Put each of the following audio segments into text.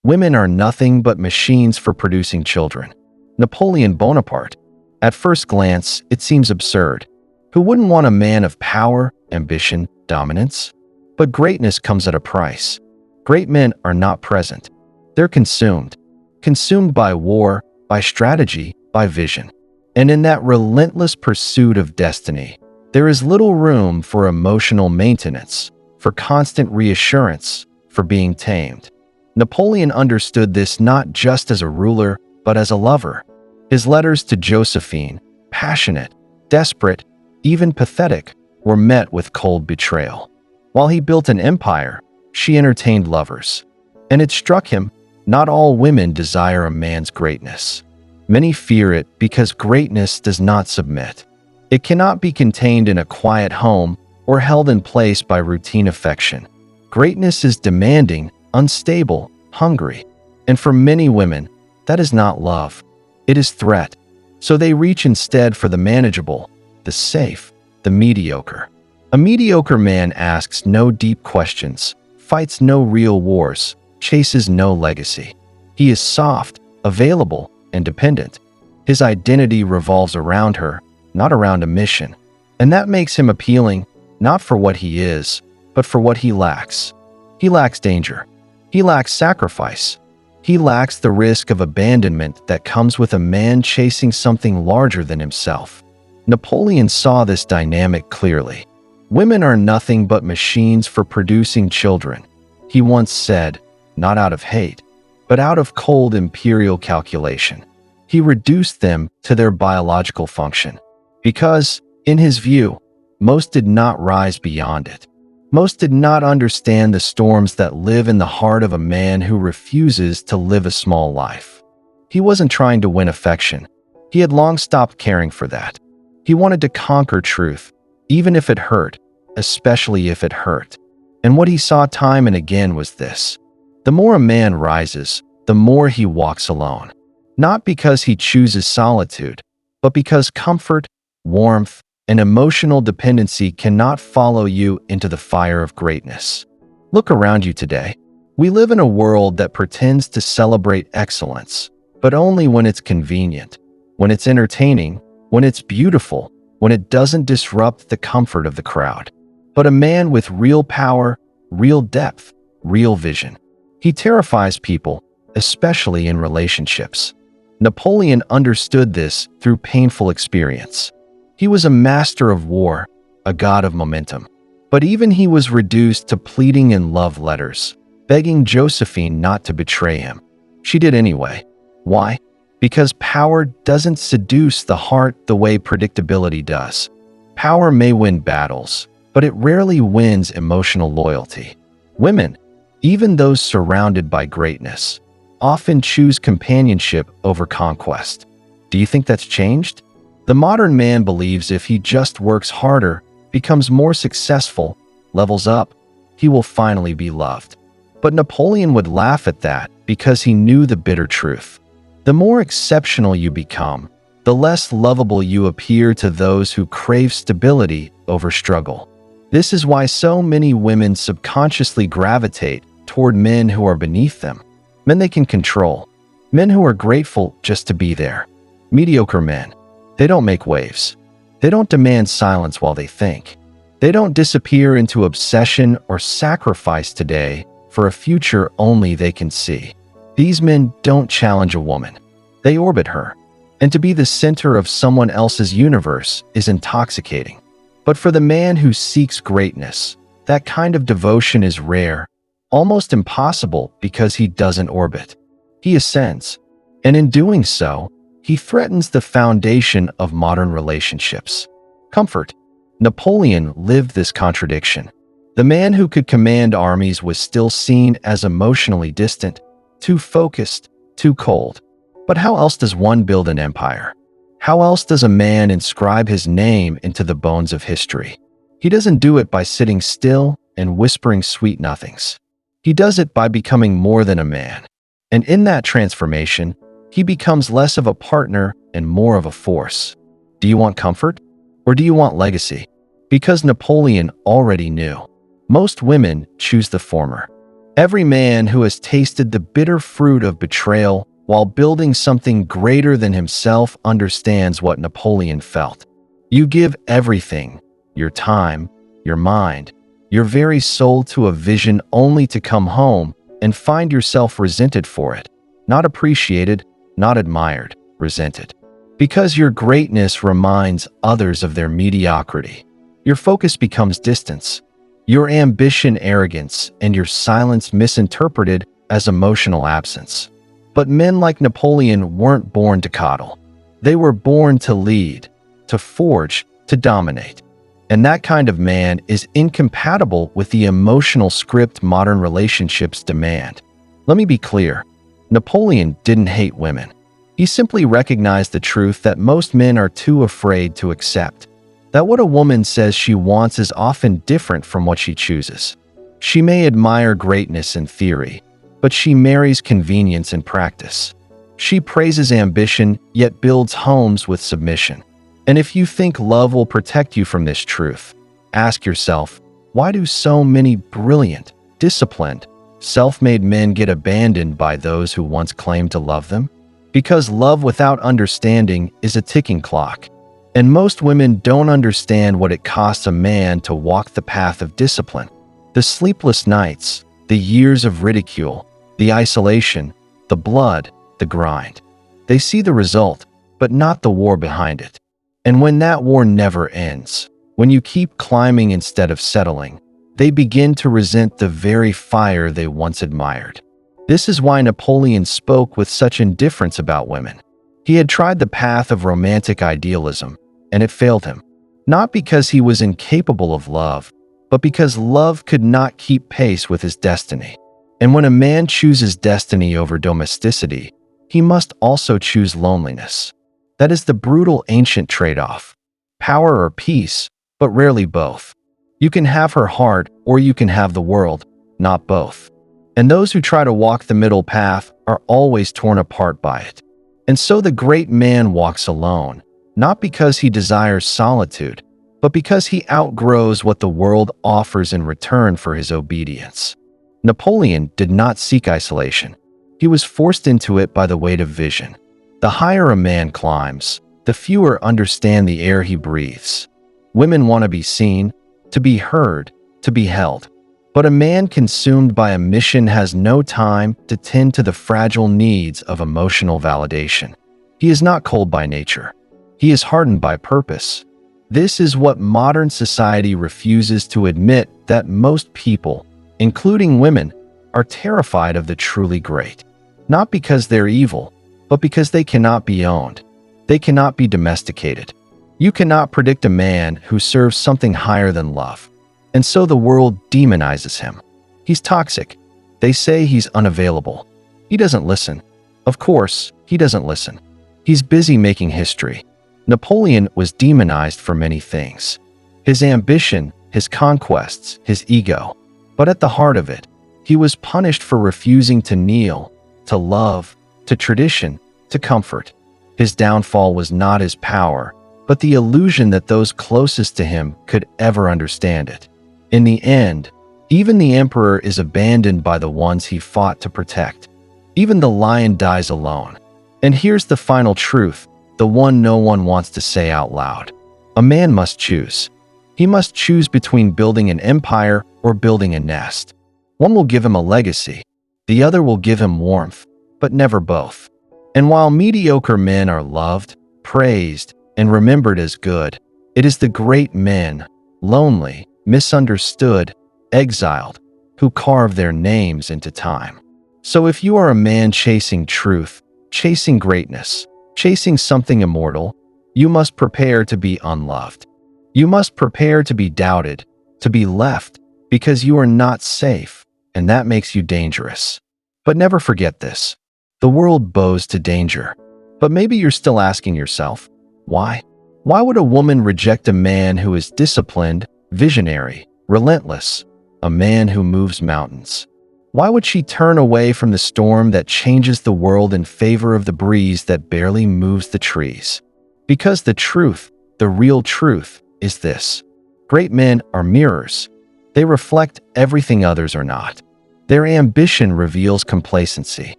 Women are nothing but machines for producing children. Napoleon Bonaparte. At first glance, it seems absurd. Who wouldn't want a man of power, ambition, dominance? But greatness comes at a price. Great men are not present. They're consumed. Consumed by war, by strategy, by vision. And in that relentless pursuit of destiny, there is little room for emotional maintenance, for constant reassurance, for being tamed. Napoleon understood this not just as a ruler, but as a lover. His letters to Josephine, passionate, desperate, even pathetic, were met with cold betrayal. While he built an empire, she entertained lovers. And it struck him, not all women desire a man's greatness. Many fear it because greatness does not submit. It cannot be contained in a quiet home or held in place by routine affection. Greatness is demanding, unstable, hungry. And for many women, that is not love. It is threat. So they reach instead for the manageable, the safe, the mediocre. A mediocre man asks no deep questions, fights no real wars, chases no legacy. He is soft, available, and dependent. His identity revolves around her, not around a mission. And that makes him appealing, not for what he is, but for what he lacks. He lacks danger. He lacks sacrifice. He lacks the risk of abandonment that comes with a man chasing something larger than himself. Napoleon saw this dynamic clearly. Women are nothing but machines for producing children. He once said, not out of hate, but out of cold imperial calculation. He reduced them to their biological function. Because, in his view, most did not rise beyond it. Most did not understand the storms that live in the heart of a man who refuses to live a small life. He wasn't trying to win affection. He had long stopped caring for that. He wanted to conquer truth, even if it hurt, especially if it hurt. And what he saw time and again was this. The more a man rises, the more he walks alone. Not because he chooses solitude, but because comfort, warmth, and emotional dependency cannot follow you into the fire of greatness. Look around you today. We live in a world that pretends to celebrate excellence, but only when it's convenient, when it's entertaining, when it's beautiful, when it doesn't disrupt the comfort of the crowd. But a man with real power, real depth, real vision. He terrifies people, especially in relationships. Napoleon understood this through painful experience. He was a master of war, a god of momentum. But even he was reduced to pleading in love letters, begging Josephine not to betray him. She did anyway. Why? Because power doesn't seduce the heart the way predictability does. Power may win battles, but it rarely wins emotional loyalty. Women, even those surrounded by greatness, often choose companionship over conquest. Do you think that's changed? The modern man believes if he just works harder, becomes more successful, levels up, he will finally be loved. But Napoleon would laugh at that because he knew the bitter truth. The more exceptional you become, the less lovable you appear to those who crave stability over struggle. This is why so many women subconsciously gravitate toward men who are beneath them, men they can control, men who are grateful just to be there. Mediocre men. They don't make waves. They don't demand silence while they think. They don't disappear into obsession or sacrifice today for a future only they can see. These men don't challenge a woman. They orbit her. And to be the center of someone else's universe is intoxicating. But for the man who seeks greatness, that kind of devotion is rare, almost impossible because he doesn't orbit. He ascends. And in doing so, he threatens the foundation of modern relationships. Comfort. Napoleon lived this contradiction. The man who could command armies was still seen as emotionally distant, too focused, too cold. But how else does one build an empire? How else does a man inscribe his name into the bones of history? He doesn't do it by sitting still and whispering sweet nothings. He does it by becoming more than a man. And in that transformation, he becomes less of a partner and more of a force. Do you want comfort? Or do you want legacy? Because Napoleon already knew. Most women choose the former. Every man who has tasted the bitter fruit of betrayal while building something greater than himself understands what Napoleon felt. You give everything, your time, your mind, your very soul to a vision only to come home and find yourself resented for it. Not appreciated, not admired, resented. Because your greatness reminds others of their mediocrity. Your focus becomes distance, your ambition arrogance, and your silence misinterpreted as emotional absence. But men like Napoleon weren't born to coddle. They were born to lead, to forge, to dominate. And that kind of man is incompatible with the emotional script modern relationships demand. Let me be clear. Napoleon didn't hate women. He simply recognized the truth that most men are too afraid to accept. That what a woman says she wants is often different from what she chooses. She may admire greatness in theory, but she marries convenience in practice. She praises ambition, yet builds homes with submission. And if you think love will protect you from this truth, ask yourself, why do so many brilliant, disciplined, self-made men get abandoned by those who once claimed to love them? Because love without understanding is a ticking clock. And most women don't understand what it costs a man to walk the path of discipline. The sleepless nights, the years of ridicule, the isolation, the blood, the grind. They see the result, but not the war behind it. And when that war never ends, when you keep climbing instead of settling, they begin to resent the very fire they once admired. This is why Napoleon spoke with such indifference about women. He had tried the path of romantic idealism, and it failed him. Not because he was incapable of love, but because love could not keep pace with his destiny. And when a man chooses destiny over domesticity, he must also choose loneliness. That is the brutal ancient trade-off. Power or peace, but rarely both. You can have her heart or you can have the world, not both. And those who try to walk the middle path are always torn apart by it. And so the great man walks alone, not because he desires solitude, but because he outgrows what the world offers in return for his obedience. Napoleon did not seek isolation. He was forced into it by the weight of vision. The higher a man climbs, the fewer understand the air he breathes. Women want to be seen, to be heard, to be held. But a man consumed by a mission has no time to tend to the fragile needs of emotional validation. He is not cold by nature. He is hardened by purpose. This is what modern society refuses to admit, that most people, including women, are terrified of the truly great. Not because they're evil, but because they cannot be owned. They cannot be domesticated. You cannot predict a man who serves something higher than love. And so the world demonizes him. He's toxic. They say he's unavailable. He doesn't listen. Of course, he doesn't listen. He's busy making history. Napoleon was demonized for many things. His ambition, his conquests, his ego. But at the heart of it, he was punished for refusing to kneel, to love, to tradition, to comfort. His downfall was not his power, but the illusion that those closest to him could ever understand it. In the end, even the emperor is abandoned by the ones he fought to protect. Even the lion dies alone. And here's the final truth, the one no one wants to say out loud. A man must choose. He must choose between building an empire or building a nest. One will give him a legacy. The other will give him warmth, but never both. And while mediocre men are loved, praised, and remembered as good, it is the great men, lonely, misunderstood, exiled, who carve their names into time. So if you are a man chasing truth, chasing greatness, chasing something immortal, you must prepare to be unloved. You must prepare to be doubted, to be left, because you are not safe, and that makes you dangerous. But never forget this. The world bows to danger. But maybe you're still asking yourself, why? Why would a woman reject a man who is disciplined, visionary, relentless, a man who moves mountains? Why would she turn away from the storm that changes the world in favor of the breeze that barely moves the trees? Because the truth, the real truth, is this. Great men are mirrors. They reflect everything others are not. Their ambition reveals complacency.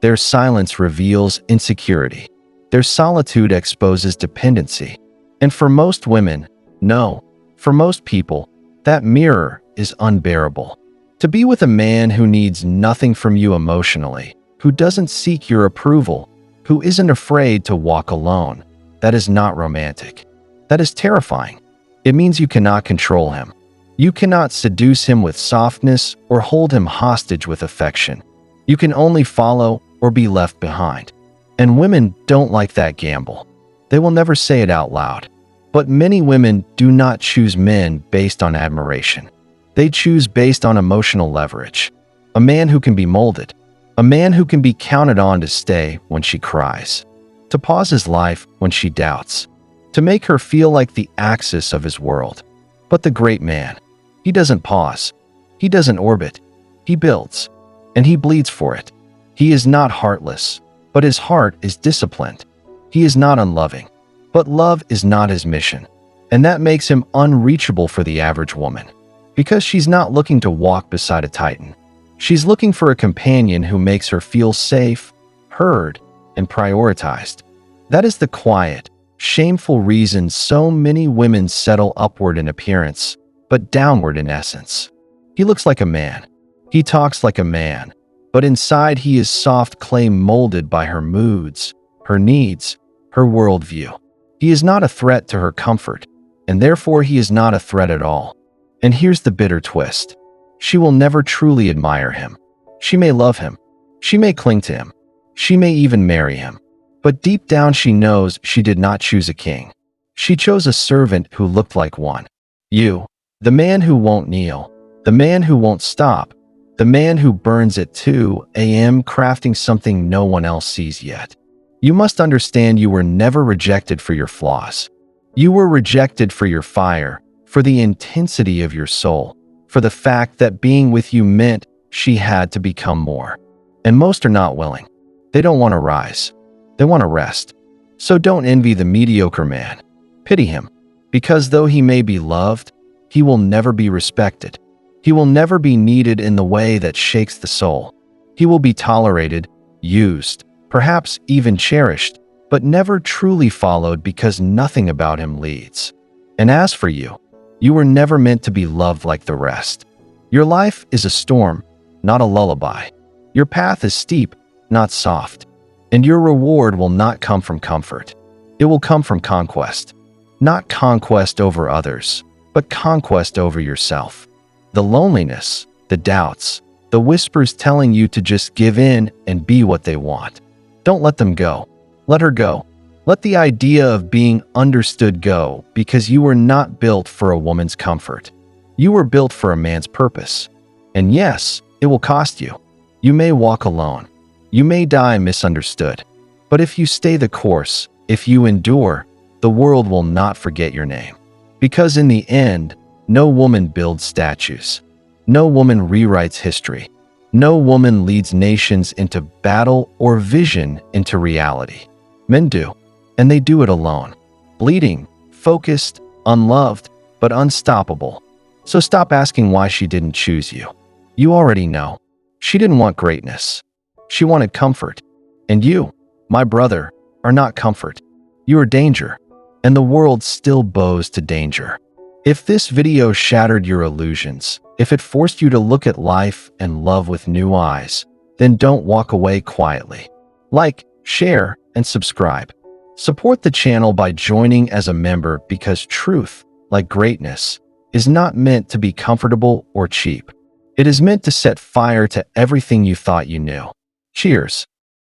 Their silence reveals insecurity. Their solitude exposes dependency. And for most women, no, for most people, that mirror is unbearable. To be with a man who needs nothing from you emotionally, who doesn't seek your approval, who isn't afraid to walk alone, that is not romantic. That is terrifying. It means you cannot control him. You cannot seduce him with softness or hold him hostage with affection. You can only follow or be left behind. And women don't like that gamble. They will never say it out loud. But many women do not choose men based on admiration. They choose based on emotional leverage. A man who can be molded. A man who can be counted on to stay when she cries. To pause his life when she doubts. To make her feel like the axis of his world. But the great man, he doesn't pause. He doesn't orbit. He builds. And he bleeds for it. He is not heartless, but his heart is disciplined. He is not unloving, but love is not his mission. And that makes him unreachable for the average woman. Because she's not looking to walk beside a titan. She's looking for a companion who makes her feel safe, heard, and prioritized. That is the quiet, shameful reason so many women settle upward in appearance, but downward in essence. He looks like a man. He talks like a man. But inside he is soft clay molded by her moods, her needs, her worldview. He is not a threat to her comfort, and therefore he is not a threat at all. And here's the bitter twist. She will never truly admire him. She may love him. She may cling to him. She may even marry him. But deep down she knows she did not choose a king. She chose a servant who looked like one. You, the man who won't kneel, the man who won't stop, the man who burns at 2 a.m. crafting something no one else sees yet. You must understand you were never rejected for your flaws. You were rejected for your fire, for the intensity of your soul, for the fact that being with you meant she had to become more. And most are not willing. They don't want to rise. They want to rest. So don't envy the mediocre man. Pity him, because though he may be loved, he will never be respected. He will never be needed in the way that shakes the soul. He will be tolerated, used, perhaps even cherished, but never truly followed because nothing about him leads. And as for you, you were never meant to be loved like the rest. Your life is a storm, not a lullaby. Your path is steep, not soft. And your reward will not come from comfort. It will come from conquest. Not conquest over others, but conquest over yourself. The loneliness, the doubts, the whispers telling you to just give in and be what they want. Don't let them go. Let her go. Let the idea of being understood go, because you were not built for a woman's comfort. You were built for a man's purpose. And yes, it will cost you. You may walk alone. You may die misunderstood. But if you stay the course, if you endure, the world will not forget your name. Because in the end, no woman builds statues. No woman rewrites history. No woman leads nations into battle or vision into reality. Men do, and they do it alone. Bleeding, focused, unloved, but unstoppable. So stop asking why she didn't choose you. You already know. She didn't want greatness. She wanted comfort. And you, my brother, are not comfort. You are danger, and the world still bows to danger. If this video shattered your illusions, if it forced you to look at life and love with new eyes, then don't walk away quietly. Like, share, and subscribe. Support the channel by joining as a member because truth, like greatness, is not meant to be comfortable or cheap. It is meant to set fire to everything you thought you knew. Cheers.